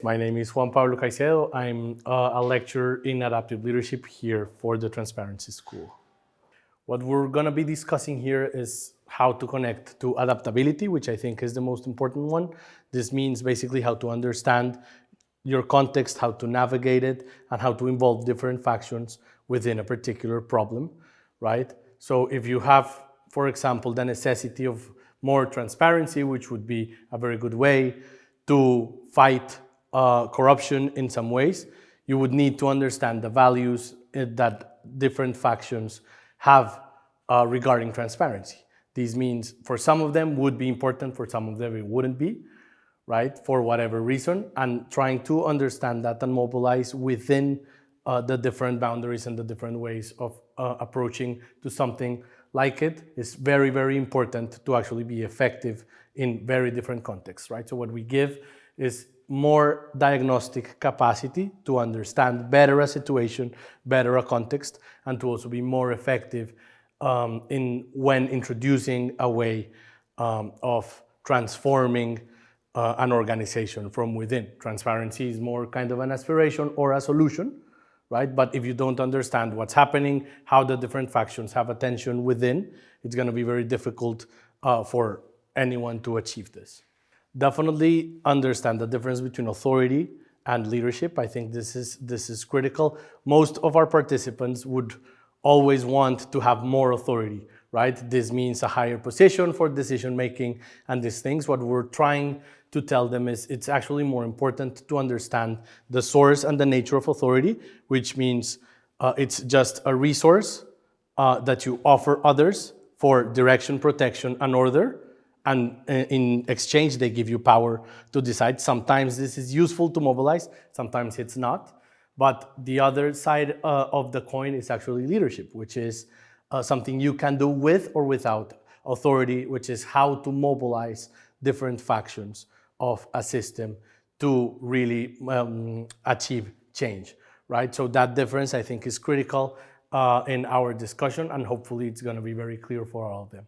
My name is Juan Pablo Caicedo. I'm a lecturer in adaptive leadership here for the Transparency School. What we're going to be discussing here is how to connect to adaptability, which I think is the most important one. This means basically how to understand your context, how to navigate it, and how to involve different factions within a particular problem, right? So if you have, for example, the necessity of more transparency, which would be a very good way to fight corruption in some ways, you would need to understand the values that different factions have regarding transparency. This means for some of them would be important, for some of them it wouldn't be, right, for whatever reason, and trying to understand that and mobilize within the different boundaries and the different ways of approaching to something like it is very, very important to actually be effective in very different contexts, right? So what we give is more diagnostic capacity to understand better a situation, better a context, and to also be more effective when introducing a way of transforming an organization from within. Transparency is more kind of an aspiration or a solution, right? But if you don't understand what's happening, how the different factions have attention within, it's going to be very difficult for anyone to achieve this. Definitely understand the difference between authority and leadership. I think this is critical. Most of our participants would always want to have more authority, right? This means a higher position for decision making and these things. What we're trying to tell them is it's actually more important to understand the source and the nature of authority, which means it's just a resource that you offer others for direction, protection, and order. And in exchange, they give you power to decide. Sometimes this is useful to mobilize, sometimes it's not. But the other side of the coin is actually leadership, which is something you can do with or without authority, which is how to mobilize different factions of a system to really achieve change, right? So that difference, I think, is critical in our discussion, and hopefully it's going to be very clear for all of them.